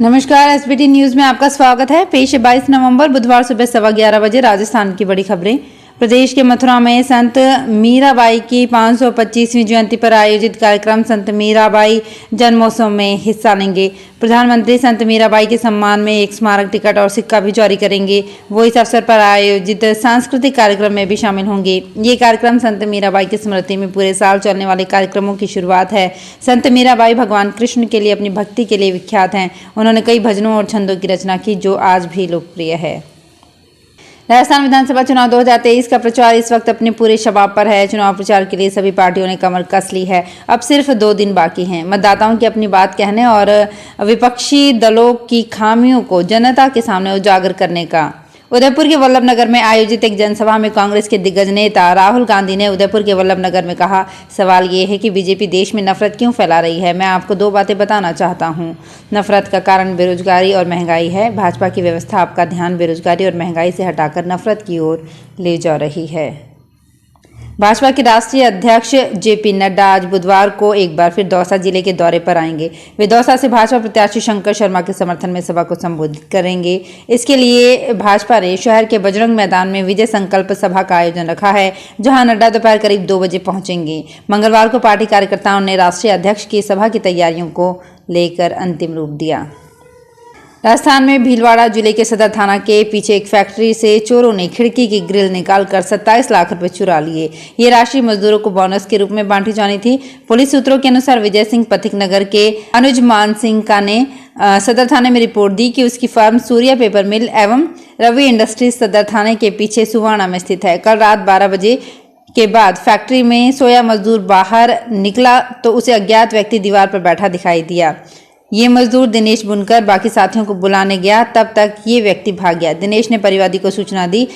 नमस्कार, SBT news में आपका स्वागत है। पेश है 22 नवंबर बुधवार सुबह 11:15 बजे राजस्थान की बड़ी खबरें। प्रदेश के मथुरा में संत मीराबाई की 525वीं जयंती पर आयोजित कार्यक्रम संत मीराबाई जन्मोत्सव में हिस्सा लेंगे। प्रधानमंत्री संत मीराबाई के सम्मान में एक स्मारक टिकट और सिक्का भी जारी करेंगे। वो इस अवसर पर आयोजित सांस्कृतिक कार्यक्रम में भी शामिल होंगे। ये कार्यक्रम संत मीराबाई की स्मृति में पूरे साल चलने वाले कार्यक्रमों की शुरुआत है। संत मीराबाई भगवान कृष्ण के लिए अपनी भक्ति के लिए विख्यात हैं। उन्होंने कई भजनों और छंदों की रचना की जो आज भी लोकप्रिय है। राजस्थान विधानसभा चुनाव 2023 का प्रचार इस वक्त अपने पूरे शबाब पर है। चुनाव प्रचार के लिए सभी पार्टियों ने कमर कस ली है। अब सिर्फ 2 दिन बाकी हैं मतदाताओं की अपनी बात कहने और विपक्षी दलों की खामियों को जनता के सामने उजागर करने का। उदयपुर के वल्लभ नगर में आयोजित एक जनसभा में कांग्रेस के दिग्गज नेता राहुल गांधी ने उदयपुर के वल्लभ नगर में कहा, सवाल ये है कि बीजेपी देश में नफरत क्यों फैला रही है। मैं आपको 2 बातें बताना चाहता हूँ। नफरत का कारण बेरोजगारी और महंगाई है। भाजपा की व्यवस्था आपका ध्यान बेरोजगारी और महंगाई से हटाकर नफरत की ओर ले जा रही है। भाजपा के राष्ट्रीय अध्यक्ष जेपी नड्डा आज बुधवार को एक बार फिर दौसा जिले के दौरे पर आएंगे। वे दौसा से भाजपा प्रत्याशी शंकर शर्मा के समर्थन में सभा को संबोधित करेंगे। इसके लिए भाजपा ने शहर के बजरंग मैदान में विजय संकल्प सभा का आयोजन रखा है, जहां नड्डा दोपहर करीब 2 बजे पहुंचेंगे। मंगलवार को पार्टी कार्यकर्ताओं ने राष्ट्रीय अध्यक्ष की सभा की तैयारियों को लेकर अंतिम रूप दिया। राजस्थान में भीलवाड़ा जिले के सदर थाना के पीछे एक फैक्ट्री से चोरों ने खिड़की की ग्रिल निकालकर 27 लाख रुपए चुरा लिए। ये राशि मजदूरों को बोनस के रूप में बांटी जानी थी। पुलिस सूत्रों के अनुसार विजय सिंह पथिक नगर के अनुज मान सिंह का ने सदर थाने में रिपोर्ट दी कि उसकी फर्म सूर्या पेपर मिल एवं रवि इंडस्ट्रीज सदर थाने के पीछे सुवाना में स्थित है। कल रात 12 बजे के बाद फैक्ट्री में सोया मजदूर बाहर निकला तो उसे अज्ञात व्यक्ति दीवार पर बैठा दिखाई दिया। ये मजदूर दिनेश बुनकर बाकी साथियों को बुलाने गया, तब तक ये व्यक्ति भाग गया। दिनेश ने परिवादी को सूचना दी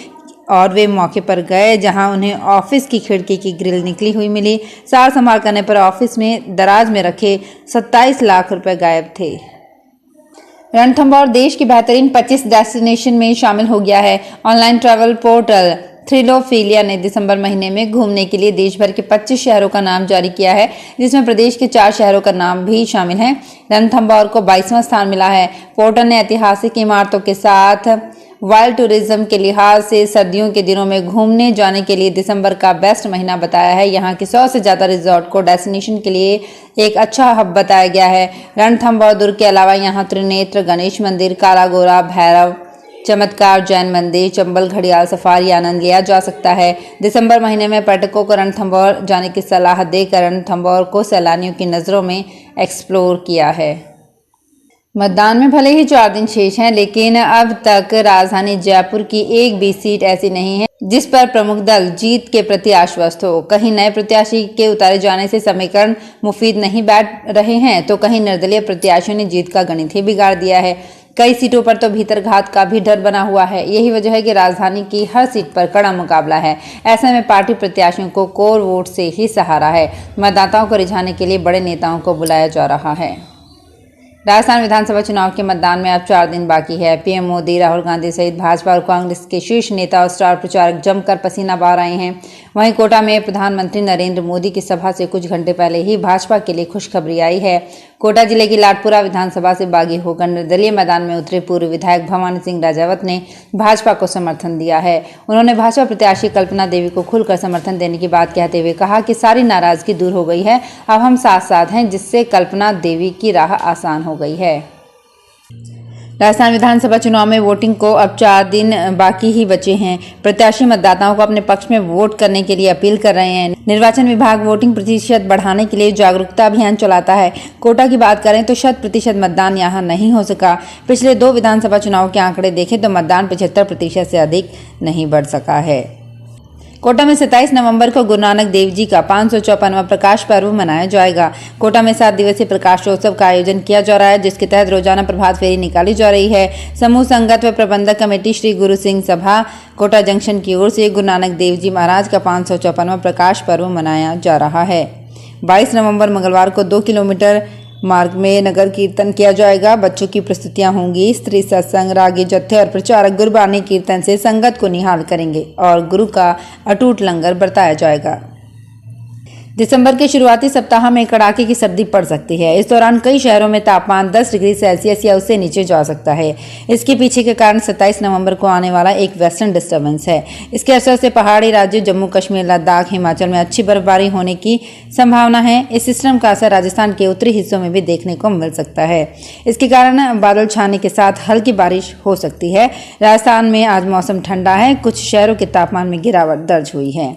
और वे मौके पर गए, जहां उन्हें ऑफिस की खिड़की की ग्रिल निकली हुई मिली। सार संभाल करने पर ऑफिस में दराज में रखे 27 लाख रुपए गायब थे। रणथंभौर देश के बेहतरीन 25 डेस्टिनेशन में शामिल हो गया है। ऑनलाइन ट्रैवल पोर्टल थ्रिलोफिलिया ने दिसंबर महीने में घूमने के लिए देश भर के 25 शहरों का नाम जारी किया है, जिसमें प्रदेश के 4 शहरों का नाम भी शामिल है। रणथंभौर को 22वां स्थान मिला है। पोर्टल ने ऐतिहासिक इमारतों के साथ वाइल्ड टूरिज्म के लिहाज से सर्दियों के दिनों में घूमने जाने के लिए दिसंबर का बेस्ट महीना बताया है। यहाँ के 100 से ज्यादा रिजॉर्ट को डेस्टिनेशन के लिए एक अच्छा हब बताया गया है। रणथंभौर दुर्ग के अलावा यहाँ त्रिनेत्र गणेश मंदिर, कालागोरा, भैरव, चमत्कार जैन मंदिर, चंबल घड़ियाल सफारी आनंद लिया जा सकता है। दिसंबर महीने में पर्यटकों को रणथंभौर जाने की सलाह देकर रणथंभौर को सैलानियों की नज़रों में एक्सप्लोर किया है। मतदान में भले ही 4 दिन शेष हैं, लेकिन अब तक राजधानी जयपुर की एक भी सीट ऐसी नहीं है जिस पर प्रमुख दल जीत के प्रति आश्वस्त हो। कहीं नए प्रत्याशी के उतारे जाने से समीकरण मुफीद नहीं बैठ रहे हैं, तो कहीं निर्दलीय प्रत्याशियों ने जीत का गणित ही बिगाड़ दिया है। कई सीटों पर तो भीतरघात का भी डर बना हुआ है। यही वजह है कि राजधानी की हर सीट पर कड़ा मुकाबला है। ऐसे में पार्टी प्रत्याशियों को कोर वोट से ही सहारा है। मतदाताओं को रिझाने के लिए बड़े नेताओं को बुलाया जा रहा है। राजस्थान विधानसभा चुनाव के मतदान में अब 4 दिन बाकी है। पीएम मोदी, राहुल गांधी सहित भाजपा और कांग्रेस के शीर्ष नेता और स्टार प्रचारक जमकर पसीना बहा रहे हैं। वहीं कोटा में प्रधानमंत्री नरेंद्र मोदी की सभा से कुछ घंटे पहले ही भाजपा के लिए खुशखबरी आई है। कोटा जिले की लाडपुरा विधानसभा से बागी होकर निर्दलीय मैदान में उतरे पूर्व विधायक भवानी सिंह राजावत ने भाजपा को समर्थन दिया है। उन्होंने भाजपा प्रत्याशी कल्पना देवी को खुलकर समर्थन देने की बात कहते हुए कहा कि सारी नाराजगी दूर हो गई है, अब हम साथ साथ हैं, जिससे कल्पना देवी की राह आसान हो गई है। राजस्थान विधानसभा चुनाव में वोटिंग को अब 4 दिन बाकी ही बचे हैं। प्रत्याशी मतदाताओं को अपने पक्ष में वोट करने के लिए अपील कर रहे हैं। निर्वाचन विभाग वोटिंग प्रतिशत बढ़ाने के लिए जागरूकता अभियान चलाता है। कोटा की बात करें तो 100% मतदान यहां नहीं हो सका। पिछले 2 विधानसभा चुनाव के आंकड़े देखें तो मतदान 75% से अधिक नहीं बढ़ सका है। कोटा में 27 नवंबर को गुरु नानक देव जी का 554वां प्रकाश पर्व मनाया जाएगा। कोटा में 7 दिवसीय प्रकाशोत्सव का आयोजन किया जा रहा है, जिसके तहत रोजाना प्रभात फेरी निकाली जा रही है। समूह संगत व प्रबंधक कमेटी श्री गुरु सिंह सभा कोटा जंक्शन की ओर से गुरु नानक देव जी महाराज का 554वां प्रकाश पर्व मनाया जा रहा है। 22 नवंबर मंगलवार को 2 किलोमीटर मार्ग में नगर कीर्तन किया जाएगा। बच्चों की प्रस्तुतियां होंगी। स्त्री सत्संग, रागी जत्थे और प्रचारक गुरबानी कीर्तन से संगत को निहाल करेंगे और गुरु का अटूट लंगर बरताया जाएगा। दिसंबर के शुरुआती सप्ताह में कड़ाके की सर्दी पड़ सकती है। इस दौरान कई शहरों में तापमान 10 डिग्री सेल्सियस या उससे नीचे जा सकता है। इसके पीछे के कारण 27 नवंबर को आने वाला एक वेस्टर्न डिस्टर्बेंस है। इसके असर से पहाड़ी राज्यों जम्मू कश्मीर, लद्दाख, हिमाचल में अच्छी बर्फबारी होने की संभावना है। इस सिस्टम का असर राजस्थान के उत्तरी हिस्सों में भी देखने को मिल सकता है। इसके कारण बादल छाने के साथ हल्की बारिश हो सकती है। राजस्थान में आज मौसम ठंडा है। कुछ शहरों के तापमान में गिरावट दर्ज हुई है।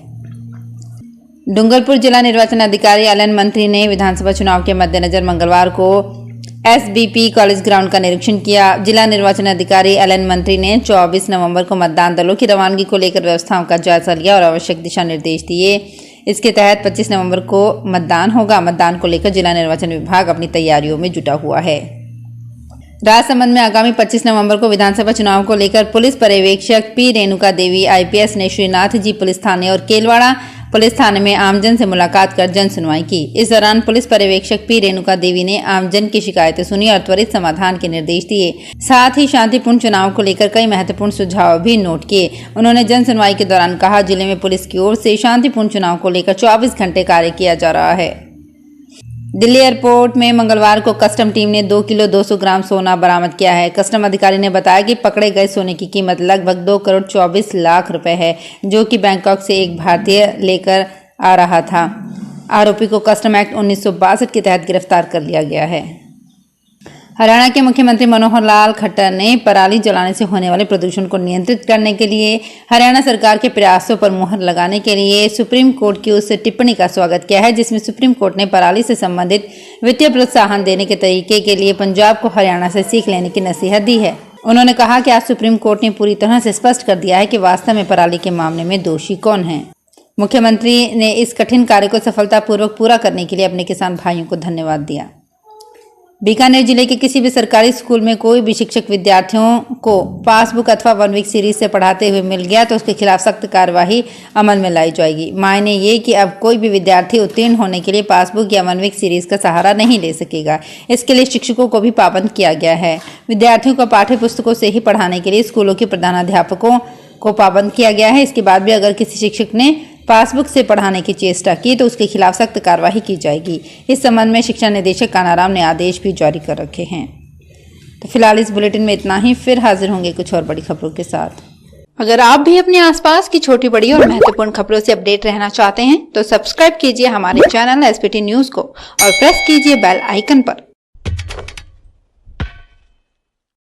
डूंगरपुर जिला निर्वाचन अधिकारी एलन मंत्री ने विधानसभा चुनाव के मद्देनजर मंगलवार को एसबीपी कॉलेज ग्राउंड का निरीक्षण किया। जिला निर्वाचन अधिकारी एलन मंत्री ने 24 नवंबर को मतदान दलों की रवानगी को लेकर व्यवस्थाओं का जायजा लिया और आवश्यक दिशा निर्देश दिए। इसके तहत 25 नवंबर को मतदान होगा। मतदान को लेकर जिला निर्वाचन विभाग अपनी तैयारियों में जुटा हुआ है। राजसमंद में आगामी 25 नवंबर को विधानसभा चुनाव को लेकर पुलिस पर्यवेक्षक पी रेणुका देवी आईपीएस ने श्रीनाथ जी पुलिस थाने और केलवाड़ा पुलिस थाने में आमजन से मुलाकात कर जन सुनवाई की। इस दौरान पुलिस पर्यवेक्षक पी रेणुका देवी ने आमजन की शिकायतें सुनी और त्वरित समाधान के निर्देश दिए। साथ ही शांतिपूर्ण चुनाव को लेकर कई महत्वपूर्ण सुझाव भी नोट किए। उन्होंने जन सुनवाई के दौरान कहा, जिले में पुलिस की ओर से शांतिपूर्ण चुनाव को लेकर 24 घंटे कार्य किया जा रहा है। दिल्ली एयरपोर्ट में मंगलवार को कस्टम टीम ने 2 किलो 200 ग्राम सोना बरामद किया है। कस्टम अधिकारी ने बताया कि पकड़े गए सोने की कीमत लगभग 2 करोड़ 24 लाख रुपए है, जो कि बैंकॉक से एक भारतीय लेकर आ रहा था। आरोपी को कस्टम एक्ट 1962 के तहत गिरफ्तार कर लिया गया है। हरियाणा के मुख्यमंत्री मनोहर लाल खट्टर ने पराली जलाने से होने वाले प्रदूषण को नियंत्रित करने के लिए हरियाणा सरकार के प्रयासों पर मुहर लगाने के लिए सुप्रीम कोर्ट की उस टिप्पणी का स्वागत किया है, जिसमें सुप्रीम कोर्ट ने पराली से संबंधित वित्तीय प्रोत्साहन देने के तरीके के लिए पंजाब को हरियाणा से सीख लेने की नसीहत दी है। उन्होंने कहा कि आज सुप्रीम कोर्ट ने पूरी तरह से स्पष्ट कर दिया है कि वास्तव में पराली के मामले में दोषी कौन है। मुख्यमंत्री ने इस कठिन कार्य को सफलतापूर्वक पूरा करने के लिए अपने किसान भाइयों को धन्यवाद दिया। बीकानेर जिले के किसी भी सरकारी स्कूल में कोई भी शिक्षक विद्यार्थियों को पासबुक अथवा 1 वीक सीरीज से पढ़ाते हुए मिल गया तो उसके खिलाफ सख्त कार्रवाई अमल में लाई जाएगी। मायने ये कि अब कोई भी विद्यार्थी उत्तीर्ण होने के लिए पासबुक या 1 वीक सीरीज का सहारा नहीं ले सकेगा। इसके लिए शिक्षकों को भी पाबंद किया गया है। विद्यार्थियों को पाठ्य पुस्तकों से ही पढ़ाने के लिए स्कूलों के प्रधानाध्यापकों को पाबंद किया गया है। इसके बाद भी अगर किसी शिक्षक ने पासबुक से पढ़ाने की चेष्टा की तो उसके खिलाफ सख्त कार्रवाई की जाएगी। इस संबंध में शिक्षा निदेशक कानाराम ने आदेश भी जारी कर रखे हैं। तो फिलहाल इस बुलेटिन में इतना ही। फिर हाजिर होंगे कुछ और बड़ी खबरों के साथ। अगर आप भी अपने आसपास की छोटी बड़ी और महत्वपूर्ण खबरों से अपडेट रहना चाहते हैं तो सब्सक्राइब कीजिए हमारे चैनल एसपीटी न्यूज को और प्रेस कीजिए बेल आइकन पर।